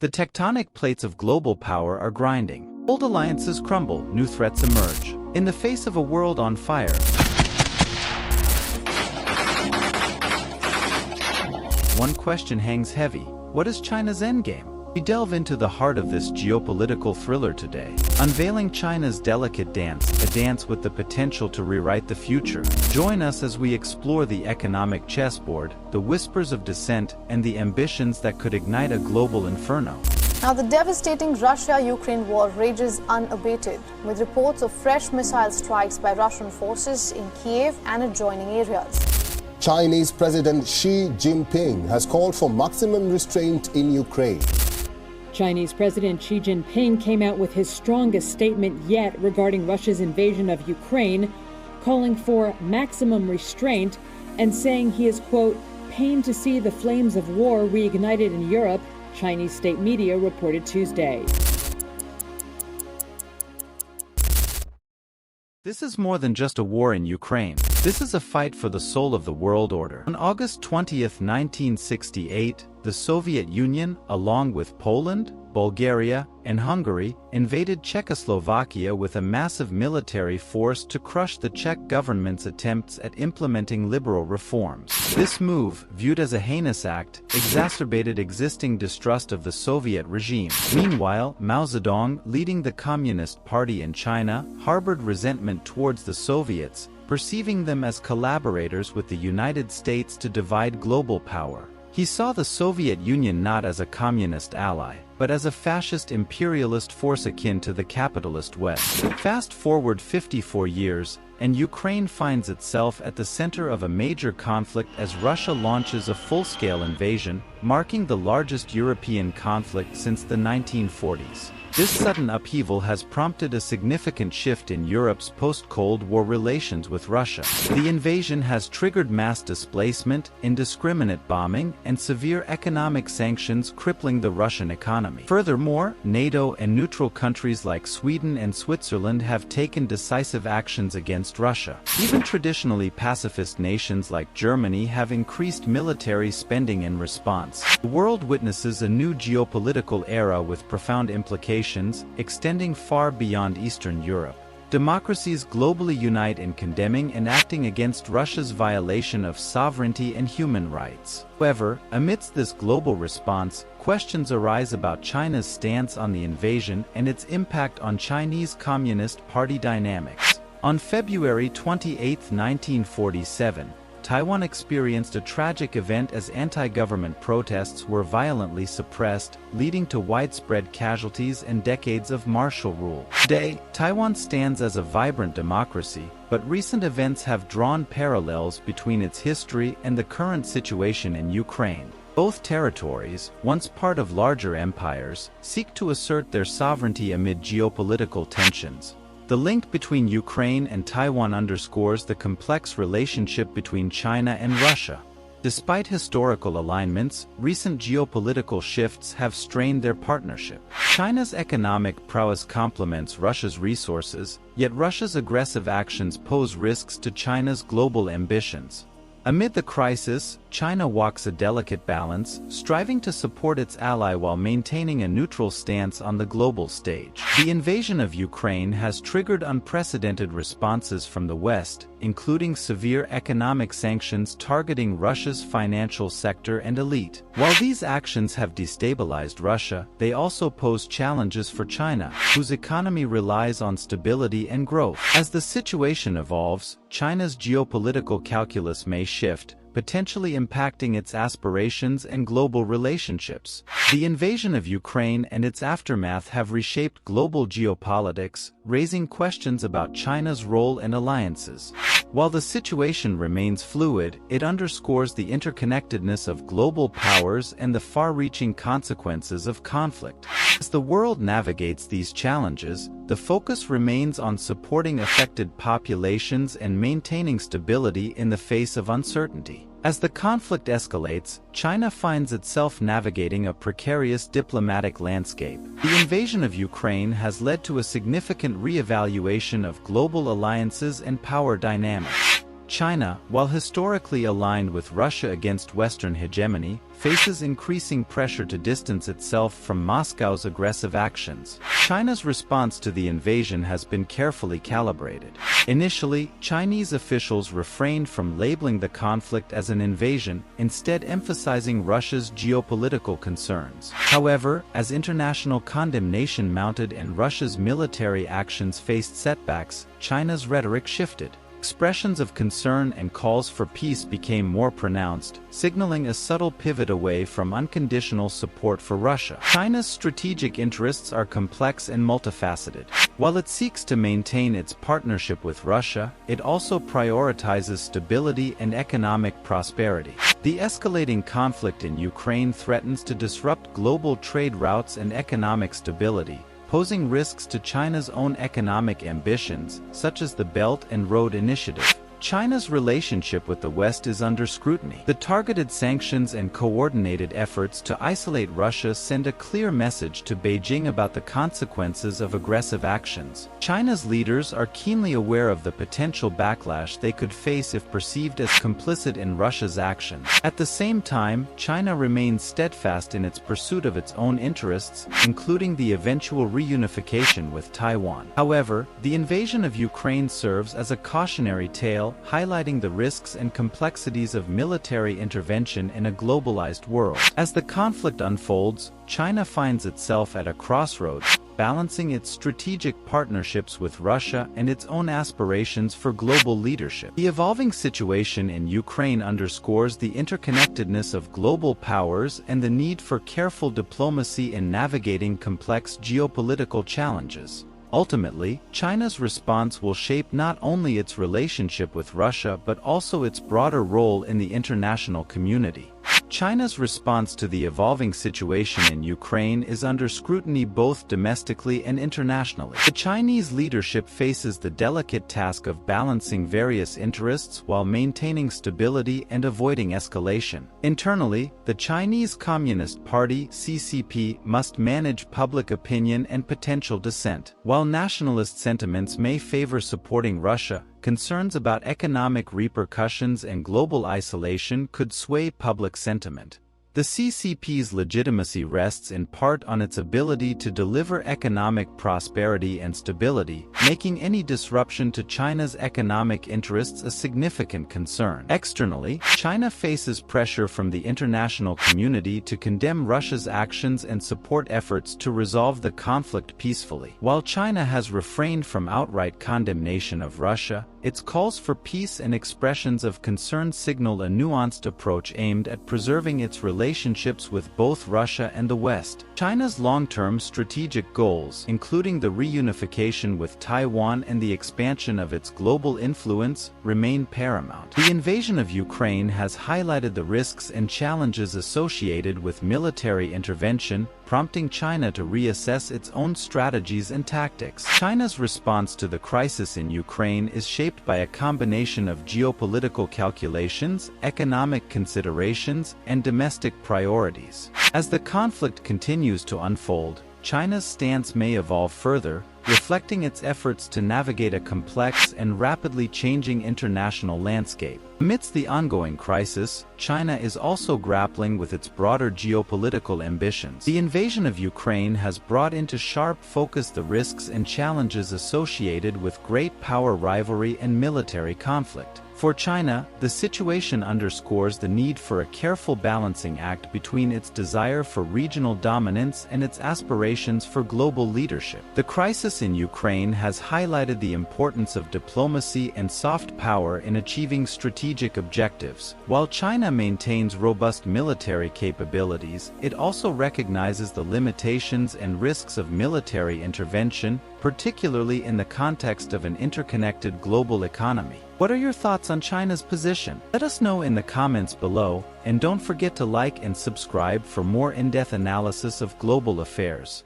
The tectonic plates of global power are grinding. Old alliances crumble, new threats emerge. In the face of a world on fire, one question hangs heavy. What is China's endgame? We delve into the heart of this geopolitical thriller today, unveiling China's delicate dance, a dance with the potential to rewrite the future. Join us as we explore the economic chessboard, the whispers of dissent, and the ambitions that could ignite a global inferno. Now, the devastating Russia-Ukraine war rages unabated, with reports of fresh missile strikes by Russian forces in Kiev and adjoining areas. Chinese President Xi Jinping has called for maximum restraint in Ukraine. Chinese President Xi Jinping came out with his strongest statement yet regarding Russia's invasion of Ukraine, calling for maximum restraint and saying he is, quote, pained to see the flames of war reignited in Europe, Chinese state media reported Tuesday. This is more than just a war in Ukraine. This is a fight for the soul of the world order. On August 20, 1968, the Soviet Union, along with Poland, Bulgaria, and Hungary, invaded Czechoslovakia with a massive military force to crush the Czech government's attempts at implementing liberal reforms. This move, viewed as a heinous act, exacerbated existing distrust of the Soviet regime. Meanwhile, Mao Zedong, leading the Communist Party in China, harbored resentment towards the Soviets, perceiving them as collaborators with the United States to divide global power. He saw the Soviet Union not as a communist ally, but as a fascist imperialist force akin to the capitalist West. Fast forward 54 years, and Ukraine finds itself at the center of a major conflict as Russia launches a full-scale invasion, marking the largest European conflict since the 1940s. This sudden upheaval has prompted a significant shift in Europe's post-Cold War relations with Russia. The invasion has triggered mass displacement, indiscriminate bombing, and severe economic sanctions crippling the Russian economy. Furthermore, NATO and neutral countries like Sweden and Switzerland have taken decisive actions against Russia. Even traditionally pacifist nations like Germany have increased military spending in response. The world witnesses a new geopolitical era with profound implications extending far beyond Eastern Europe. Democracies globally unite in condemning and acting against Russia's violation of sovereignty and human rights. However, amidst this global response, questions arise about China's stance on the invasion and its impact on Chinese Communist Party dynamics. On February 28, 1947, Taiwan experienced a tragic event as anti-government protests were violently suppressed, leading to widespread casualties and decades of martial rule. Today, Taiwan stands as a vibrant democracy, but recent events have drawn parallels between its history and the current situation in Ukraine. Both territories, once part of larger empires, seek to assert their sovereignty amid geopolitical tensions. The link between Ukraine and Taiwan underscores the complex relationship between China and Russia. Despite historical alignments, recent geopolitical shifts have strained their partnership. China's economic prowess complements Russia's resources, yet Russia's aggressive actions pose risks to China's global ambitions. Amid the crisis, China walks a delicate balance, striving to support its ally while maintaining a neutral stance on the global stage. The invasion of Ukraine has triggered unprecedented responses from the West, including severe economic sanctions targeting Russia's financial sector and elite. While these actions have destabilized Russia, they also pose challenges for China, whose economy relies on stability and growth. As the situation evolves, China's geopolitical calculus may shift, potentially impacting its aspirations and global relationships. The invasion of Ukraine and its aftermath have reshaped global geopolitics, raising questions about China's role and alliances. While the situation remains fluid, it underscores the interconnectedness of global powers and the far-reaching consequences of conflict. As the world navigates these challenges, the focus remains on supporting affected populations and maintaining stability in the face of uncertainty. As the conflict escalates, China finds itself navigating a precarious diplomatic landscape. The invasion of Ukraine has led to a significant re-evaluation of global alliances and power dynamics. China, while historically aligned with Russia against Western hegemony, faces increasing pressure to distance itself from Moscow's aggressive actions. China's response to the invasion has been carefully calibrated. Initially, Chinese officials refrained from labeling the conflict as an invasion, instead emphasizing Russia's geopolitical concerns. However, as international condemnation mounted and Russia's military actions faced setbacks, China's rhetoric shifted. Expressions of concern and calls for peace became more pronounced, signaling a subtle pivot away from unconditional support for Russia. China's strategic interests are complex and multifaceted. While it seeks to maintain its partnership with Russia, it also prioritizes stability and economic prosperity. The escalating conflict in Ukraine threatens to disrupt global trade routes and economic stability, posing risks to China's own economic ambitions, such as the Belt and Road Initiative. China's relationship with the West is under scrutiny. The targeted sanctions and coordinated efforts to isolate Russia send a clear message to Beijing about the consequences of aggressive actions. China's leaders are keenly aware of the potential backlash they could face if perceived as complicit in Russia's actions. At the same time, China remains steadfast in its pursuit of its own interests, including the eventual reunification with Taiwan. However, the invasion of Ukraine serves as a cautionary tale, highlighting the risks and complexities of military intervention in a globalized world. As the conflict unfolds, China finds itself at a crossroads, balancing its strategic partnerships with Russia and its own aspirations for global leadership. The evolving situation in Ukraine underscores the interconnectedness of global powers and the need for careful diplomacy in navigating complex geopolitical challenges. Ultimately, China's response will shape not only its relationship with Russia but also its broader role in the international community. China's response to the evolving situation in Ukraine is under scrutiny both domestically and internationally. The Chinese leadership faces the delicate task of balancing various interests while maintaining stability and avoiding escalation. Internally, the Chinese Communist Party (CCP) must manage public opinion and potential dissent. While nationalist sentiments may favor supporting Russia, concerns about economic repercussions and global isolation could sway public sentiment. The CCP's legitimacy rests in part on its ability to deliver economic prosperity and stability, making any disruption to China's economic interests a significant concern. Externally, China faces pressure from the international community to condemn Russia's actions and support efforts to resolve the conflict peacefully. While China has refrained from outright condemnation of Russia, its calls for peace and expressions of concern signal a nuanced approach aimed at preserving its relationships with both Russia and the West. China's long-term strategic goals, including the reunification with Taiwan and the expansion of its global influence, remain paramount. The invasion of Ukraine has highlighted the risks and challenges associated with military intervention, prompting China to reassess its own strategies and tactics. China's response to the crisis in Ukraine is shaped by a combination of geopolitical calculations, economic considerations, and domestic priorities. As the conflict continues to unfold, China's stance may evolve further, reflecting its efforts to navigate a complex and rapidly changing international landscape. Amidst the ongoing crisis, China is also grappling with its broader geopolitical ambitions. The invasion of Ukraine has brought into sharp focus the risks and challenges associated with great power rivalry and military conflict. For China, the situation underscores the need for a careful balancing act between its desire for regional dominance and its aspirations for global leadership. The crisis in Ukraine has highlighted the importance of diplomacy and soft power in achieving strategic objectives. While China maintains robust military capabilities, it also recognizes the limitations and risks of military intervention, particularly in the context of an interconnected global economy. What are your thoughts on China's position? Let us know in the comments below, and don't forget to like and subscribe for more in-depth analysis of global affairs.